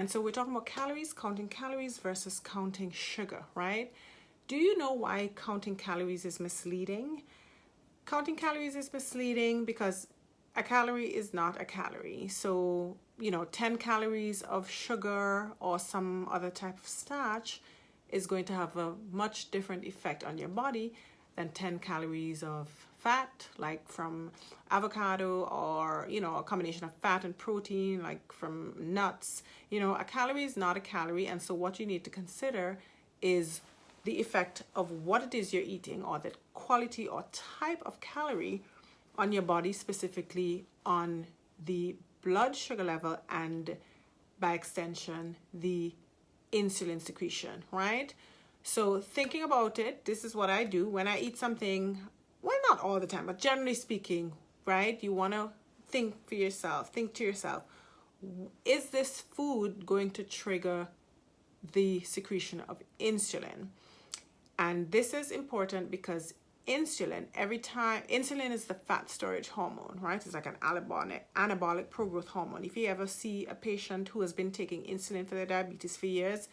And so we're talking about counting calories versus counting sugar, right? Do you know why counting calories is misleading? Counting calories is misleading because a calorie is not a calorie. So, 10 calories of sugar or some other type of starch is going to have a much different effect on your body than 10 calories of fat, like from avocado, or a combination of fat and protein, like from nuts. A calorie is not a calorie, and so what you need to consider is the effect of what it is you're eating, or the quality or type of calorie on your body, specifically on the blood sugar level and by extension the insulin secretion, right? So thinking about it, this is what I do when I eat something. Well, not all the time, but generally speaking, right? You want to think to yourself, is this food going to trigger the secretion of insulin? And this is important because insulin is the fat storage hormone, right? It's like an anabolic pro-growth hormone. If you ever see a patient who has been taking insulin for their diabetes for years,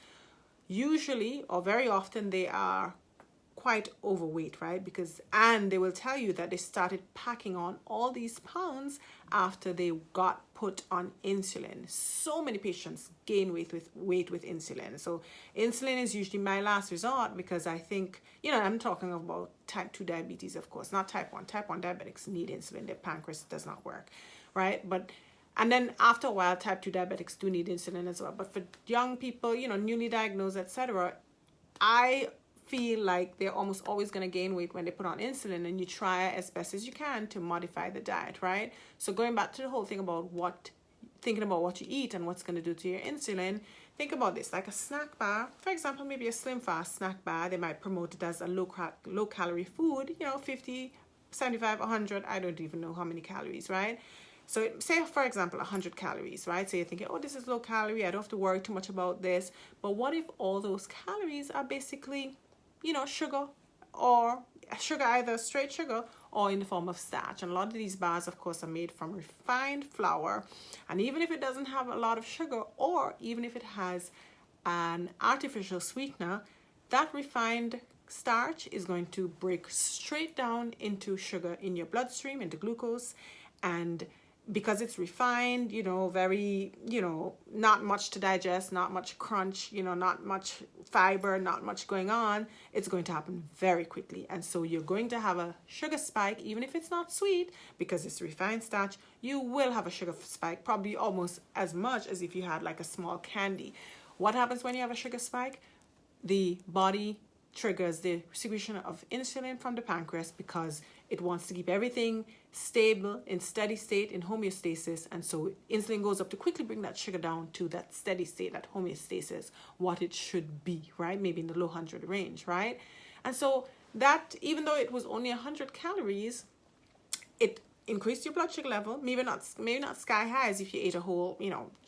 usually or very often they are quite overweight, right? And they will tell you that they started packing on all these pounds after they got put on insulin. So many patients gain weight with insulin. So insulin is usually my last resort, because I think, I'm talking about type 2 diabetes, of course, not type 1. Type 1 diabetics need insulin. Their pancreas does not work, right? And then after a while, type 2 diabetics do need insulin as well. But for young people, newly diagnosed, etc., I feel like they're almost always going to gain weight when they put on insulin, and you try as best as you can to modify the diet, right? So going back to the whole thing about thinking about what you eat and what's going to do to your insulin, think about this, like a snack bar, for example, maybe a slim fast snack bar. They might promote it as a low calorie food, 50, 75, 100, I don't even know how many calories, right? So say, for example, 100 calories, right? So you're thinking, oh, this is low calorie, I don't have to worry too much about this. But what if all those calories are basically sugar, or sugar, either straight sugar or in the form of starch? And a lot of these bars, of course, are made from refined flour. And even if it doesn't have a lot of sugar, or even if it has an artificial sweetener, that refined starch is going to break straight down into sugar in your bloodstream, into glucose. And because it's refined, very, not much to digest, not much crunch, not much fiber, not much going on, it's going to happen very quickly. And so you're going to have a sugar spike, even if it's not sweet, because it's refined starch. You will have a sugar spike, probably almost as much as if you had like a small candy. What happens when you have a sugar spike? The body triggers the secretion of insulin from the pancreas, because it wants to keep everything stable, in steady state, in homeostasis. And so insulin goes up to quickly bring that sugar down to that steady state, that homeostasis, what it should be, right? Maybe in the low 100 range, right? And so that, even though it was only 100 calories, it increased your blood sugar level, maybe not sky high as if you ate a whole,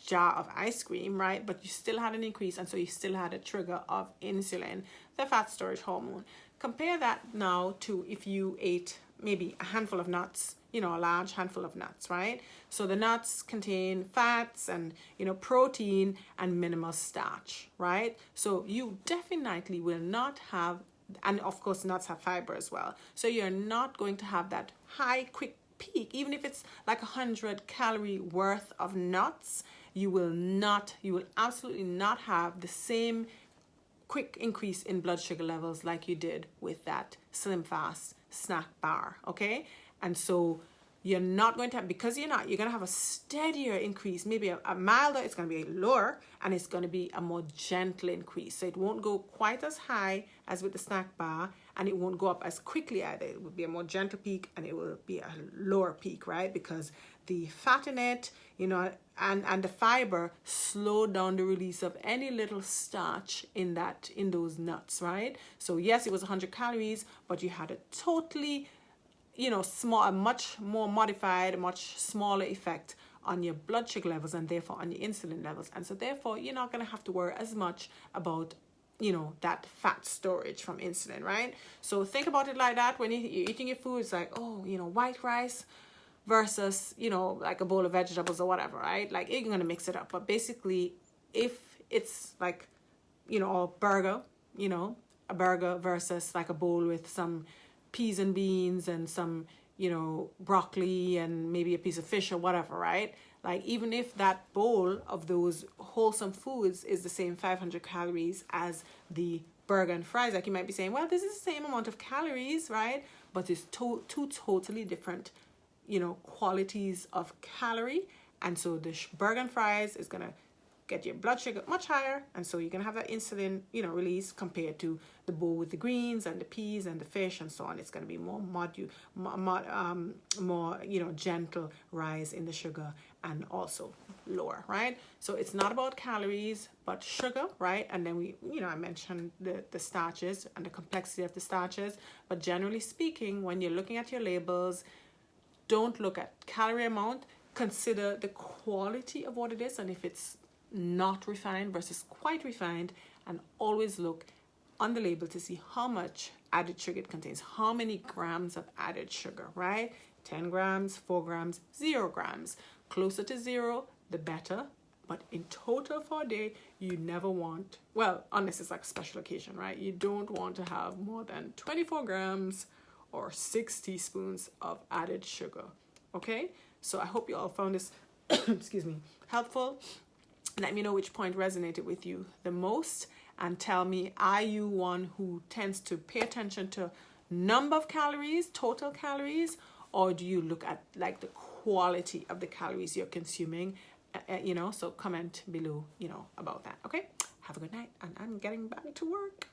jar of ice cream, right? But you still had an increase, and so you still had a trigger of insulin, the fat storage hormone. Compare that now to if you ate maybe a handful of nuts, a large handful of nuts, right? So the nuts contain fats and, protein and minimal starch, right? So you definitely will not have, and of course nuts have fiber as well. So you're not going to have that high, quick peak. Even if it's like 100 calorie worth of nuts, you will absolutely not have the same quick increase in blood sugar levels like you did with that slim fast snack bar, okay? And so you're not going to have, because you're going to have a steadier increase, maybe a milder, it's going to be lower, and it's going to be a more gentle increase. So it won't go quite as high as with the snack bar, and it won't go up as quickly either. It will be a more gentle peak, and it will be a lower peak, right? Because the fat in it, and the fiber slowed down the release of any little starch in those nuts, right? So yes, it was 100 calories, but you had a totally, a much more modified, much smaller effect on your blood sugar levels, and therefore on your insulin levels. And so therefore you're not going to have to worry as much about that fat storage from insulin, right? So think about it like that. When you're eating your food, it's like, oh, white rice versus, like a bowl of vegetables or whatever, right? Like, you're going to mix it up. But basically, if it's like, you know, a burger, you know, a burger versus like a bowl with some peas and beans and some, you know, broccoli and maybe a piece of fish or whatever, right? Like, even if that bowl of those wholesome foods is the same 500 calories as the burger and fries, like, you might be saying, well, this is the same amount of calories, right? But it's two totally different, you know, qualities of calorie. And so the burger and fries is going to get your blood sugar much higher, and so you're gonna have that insulin, you know, release compared to the bowl with the greens and the peas and the fish and so on. It's gonna be more more, you know, gentle rise in the sugar and also lower, right? So it's not about calories but sugar, right? And then we, you know, I mentioned the starches and the complexity of the starches, but generally speaking, when you're looking at your labels, don't look at calorie amount, consider the quality of what it is, and if it's not refined versus quite refined, and always look on the label to see how much added sugar it contains, how many grams of added sugar, right? 10 grams, 4 grams, 0 grams. Closer to 0, the better. But in total for a day, you never want, well, unless it's like a special occasion, right? You don't want to have more than 24 grams or 6 teaspoons of added sugar, okay? So I hope you all found this, excuse me, helpful. Let me know which point resonated with you the most, and tell me, are you one who tends to pay attention to number of calories, total calories, or do you look at like the quality of the calories you're consuming? You know, so comment below, you know, about that. Okay, have a good night, and I'm getting back to work.